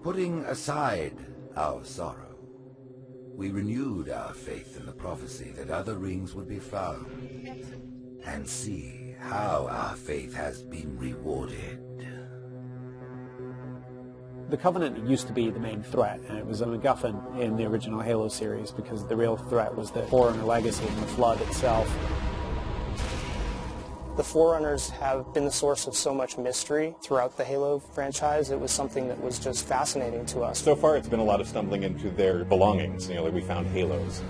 Putting aside our sorrow, we renewed our faith in the prophecy that other rings would be found, and see how our faith has been rewarded. The Covenant used to be the main threat, and it was a MacGuffin in the original Halo series because the real threat was the Forerunner legacy and the Flood itself. The Forerunners have been the source of so much mystery throughout the Halo franchise. It was something that was just fascinating to us. So far it's been a lot of stumbling into their belongings. Like we found Halos.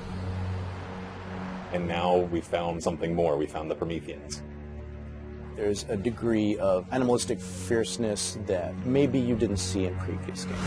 And now we found something more. We found the Prometheans. There's a degree of animalistic fierceness that maybe you didn't see in previous games.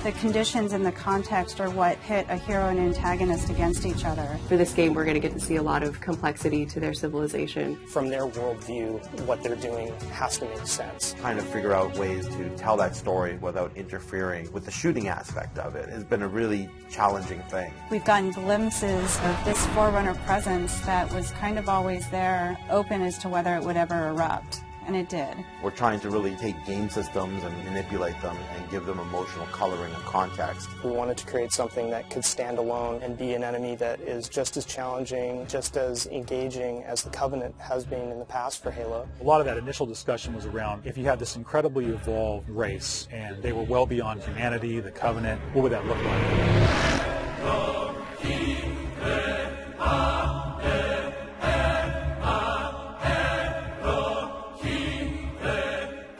The conditions and the context are what pit a hero and antagonist against each other. For this game, we're going to get to see a lot of complexity to their civilization. From their worldview, what they're doing has to make sense. Trying to figure out ways to tell that story without interfering with the shooting aspect of it has been a really challenging thing. We've gotten glimpses of this Forerunner presence that was kind of always there, open as to whether it would ever erupt. And it did. We're trying to really take game systems and manipulate them and give them emotional coloring and context. We wanted to create something that could stand alone and be an enemy that is just as challenging, just as engaging as the Covenant has been in the past for Halo. A lot of that initial discussion was around if you had this incredibly evolved race and they were well beyond humanity, the Covenant, what would that look like?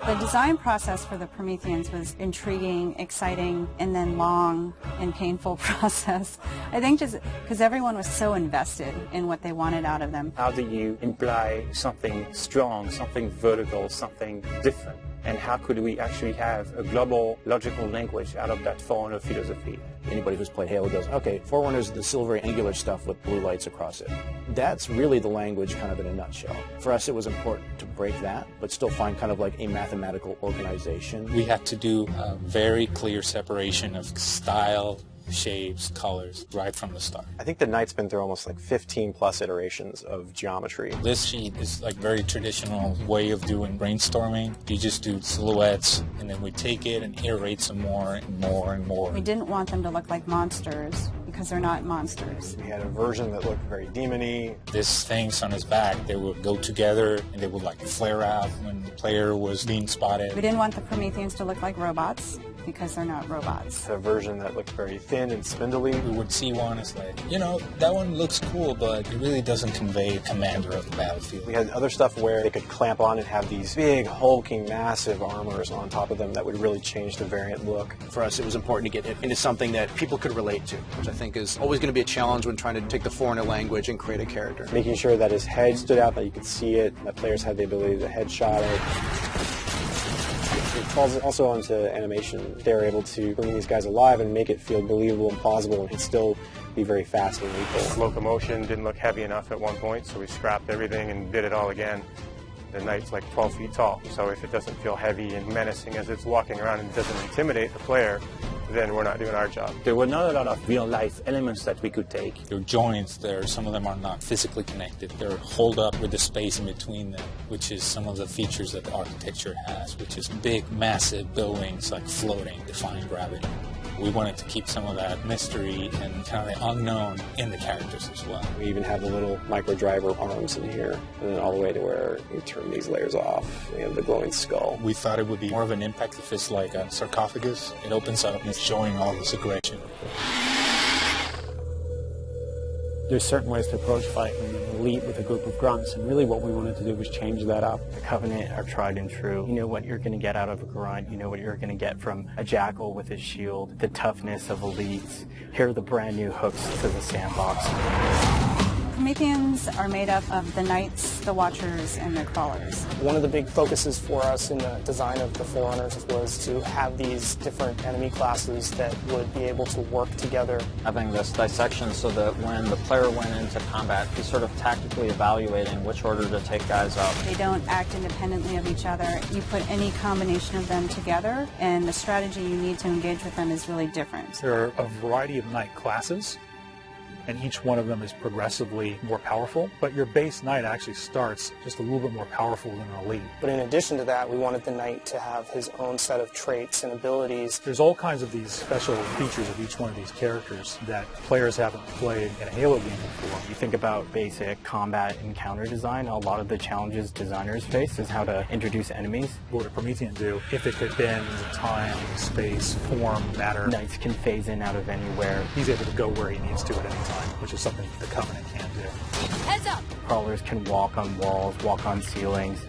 The design process for the Prometheans was intriguing, exciting, and then long and painful process. I think just because everyone was so invested in what they wanted out of them. How do you imply something strong, something vertical, something different? And how could we actually have a global logical language out of that Forerunner philosophy? Anybody who's played Halo goes, okay, Forerunners is the silvery angular stuff with blue lights across it. That's really the language kind of in a nutshell. For us, it was important to break that, but still find kind of like a mathematical organization. We had to do a very clear separation of style, shapes, colors, right from the start. I think the Knight's been through almost like 15 plus iterations of geometry. This sheet is like very traditional way of doing brainstorming. You just do silhouettes and then we take it and iterate some more and more and more. We didn't want them to look like monsters because they're not monsters. We had a version that looked very demon-y. These things on his back, they would go together and they would like flare out when the player was being spotted. We didn't want the Prometheans to look like robots because they're not robots. A version that looked very thin and spindly. We would see one as like, you know, that one looks cool, but it really doesn't convey commander of the battlefield. We had other stuff where they could clamp on and have these big, hulking, massive armors on top of them that would really change the variant look. For us, it was important to get it into something that people could relate to, which I think is always going to be a challenge when trying to take the Foreigner language and create a character. Making sure that his head stood out, that you could see it, that players had the ability to headshot it. It falls also onto animation. They're able to bring these guys alive and make it feel believable and plausible and still be very fast and lethal. Locomotion didn't look heavy enough at one point, so we scrapped everything and did it all again. The Knight's like 12 feet tall, so if it doesn't feel heavy and menacing as it's walking around and doesn't intimidate the player, then we're not doing our job. There were not a lot of real-life elements that we could take. There are joints there, some of them are not physically connected. They're holed up with the space in between them, which is some of the features that the architecture has, which is big, massive buildings like floating, defying gravity. We wanted to keep some of that mystery and kind of the unknown in the characters as well. We even have the little micro driver arms in here, and then all the way to where you turn these layers off. We have the glowing skull. We thought it would be more of an impact if it's like a sarcophagus. It opens up and it's showing all this aggression. There's certain ways to approach fighting and lead with a group of grunts, and really what we wanted to do was change that up. The Covenant are tried and true. You know what you're going to get out of a grunt. You know what you're going to get from a jackal with his shield. The toughness of elites. Here are the brand new hooks to the sandbox. Prometheans are made up of the Knights, the Watchers, and the Crawlers. One of the big focuses for us in the design of the Forerunners was to have these different enemy classes that would be able to work together. Having this dissection so that when the player went into combat, he's sort of tactically evaluating which order to take guys out. They don't act independently of each other. You put any combination of them together, and the strategy you need to engage with them is really different. There are a variety of Knight classes. and each one of them is progressively more powerful, but your base knight actually starts just a little bit more powerful than an elite. But in addition to that, we wanted the knight to have his own set of traits and abilities. There's all kinds of these special features of each one of these characters that players haven't played in a Halo game before. You think about basic combat encounter design, a lot of the challenges designers face is how to introduce enemies. What would a Promethean do if it could bend time, space, form, matter? Knights can phase in out of anywhere. He's able to go where he needs to at any time, which is something the Covenant can't do. Heads up! Crawlers can walk on walls, walk on ceilings.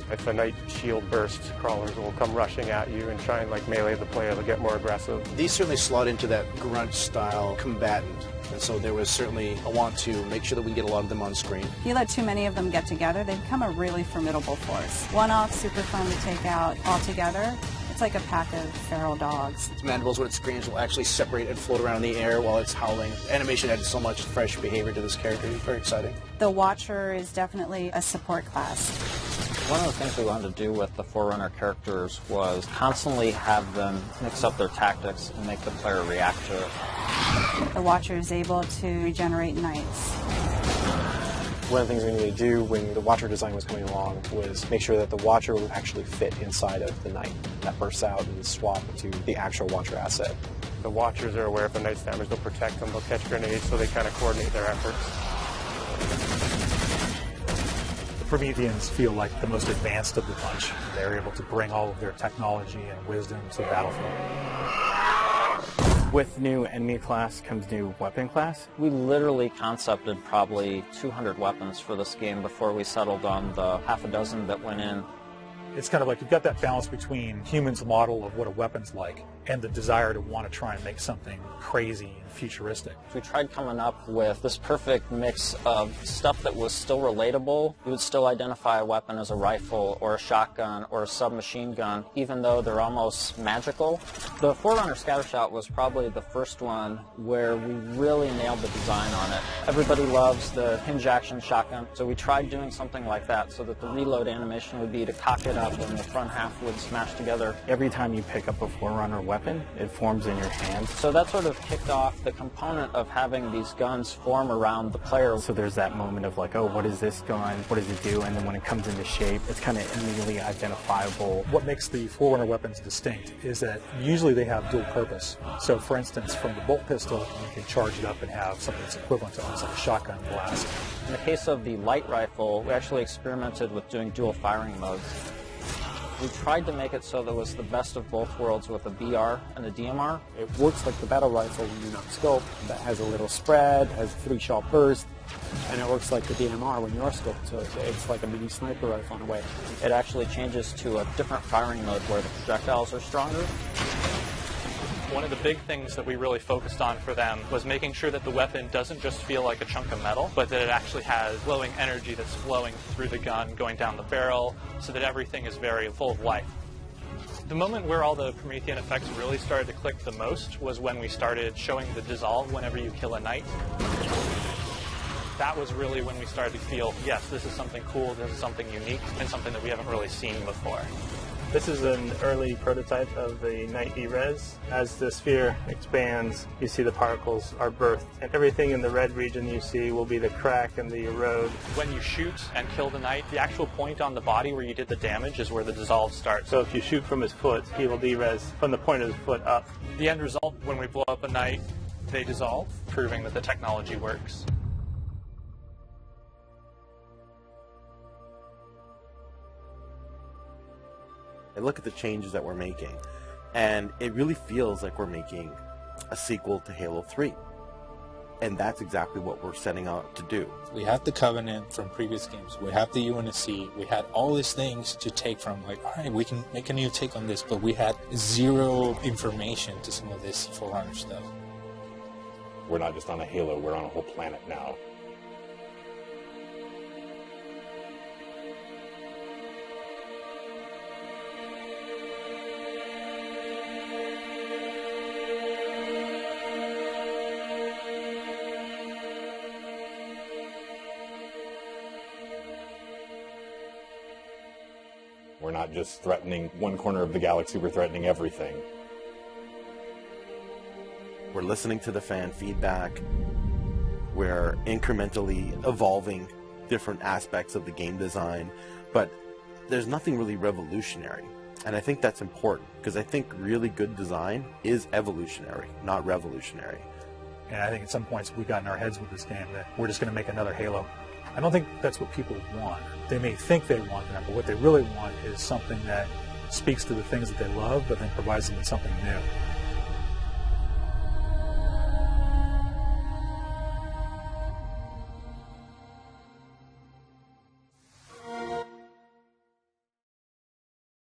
If a knight shield bursts, crawlers will come rushing at you and try and melee the player to get more aggressive. These certainly slot into that grunt style combatant. And so there was certainly a want to make sure that we get a lot of them on screen. If you let too many of them get together, they become a really formidable force. One-off, super fun to take out all together. It's like a pack of feral dogs. Its mandibles, when it screams, will actually separate and float around in the air while it's howling. Animation added so much fresh behavior to this character. It's very exciting. The Watcher is definitely a support class. One of the things we wanted to do with the Forerunner characters was constantly have them mix up their tactics and make the player react to it. The Watcher is able to regenerate knights. One of the things we needed to do when the Watcher design was coming along was make sure that the Watcher would actually fit inside of the Knight. That bursts out and swap to the actual Watcher asset. The Watchers are aware if a Knight's damage, they'll protect them, they'll catch grenades, so they kind of coordinate their efforts. The Prometheans feel like the most advanced of the bunch. They're able to bring all of their technology and wisdom to the battlefield. With new enemy class comes new weapon class. We literally concepted probably 200 weapons for this game before we settled on the half a dozen that went in. It's kind of like you've got that balance between humans' model of what a weapon's like and the desire to want to try and make something crazy and futuristic. We tried coming up with this perfect mix of stuff that was still relatable. You would still identify a weapon as a rifle or a shotgun or a submachine gun, even though they're almost magical. The Forerunner Scattershot was probably the first one where we really nailed the design on it. Everybody loves the hinge action shotgun, so we tried doing something like that so that the reload animation would be to cock it up and the front half would smash together. Every time you pick up a Forerunner weapon, it forms in your hand. So that sort of kicked off the component of having these guns form around the player. So there's that moment of like, oh, what is this gun? What does it do? And then when it comes into shape, it's kind of immediately identifiable. What makes the Forerunner weapons distinct is that usually they have dual purpose. So for instance, from the bolt pistol, you can charge it up and have something that's equivalent to almost like a shotgun blast. In the case of the light rifle, we actually experimented with doing dual firing modes. We tried to make it so that it was the best of both worlds with a BR and a DMR. It works like the battle rifle when you're not scoped. That has a little spread, has 3-shot burst, and it works like the DMR when you're scoped. So it's like a mini sniper rifle in a way. It actually changes to a different firing mode where the projectiles are stronger. One of the big things that we really focused on for them was making sure that the weapon doesn't just feel like a chunk of metal, but that it actually has glowing energy that's flowing through the gun, going down the barrel, so that everything is very full of life. The moment where all the Promethean effects really started to click the most was when we started showing the dissolve whenever you kill a knight. That was really when we started to feel, yes, this is something cool, this is something unique, and something that we haven't really seen before. This is an early prototype of the Knight E-Res. As the sphere expands, you see the particles are birthed, and everything in the red region you see will be the crack and the erode. When you shoot and kill the knight, the actual point on the body where you did the damage is where the dissolve starts. So if you shoot from his foot, he will de-res from the point of his foot up. The end result, when we blow up a knight, they dissolve, proving that the technology works. I look at the changes that we're making, and it really feels like we're making a sequel to Halo 3. And that's exactly what we're setting out to do. We have the Covenant from previous games. We have the UNSC. We had all these things to take from, like, all right, we can make a new take on this, but we had zero information to some of this Forerunner stuff. We're not just on a Halo, we're on a whole planet now. We're not just threatening one corner of the galaxy, we're threatening everything. We're listening to the fan feedback. We're incrementally evolving different aspects of the game design, but there's nothing really revolutionary. And I think that's important, because I think really good design is evolutionary, not revolutionary. And I think at some points we got in our heads with this game that we're just going to make another Halo. I don't think that's what people want. They may think they want that, but what they really want is something that speaks to the things that they love, but then provides them with something new.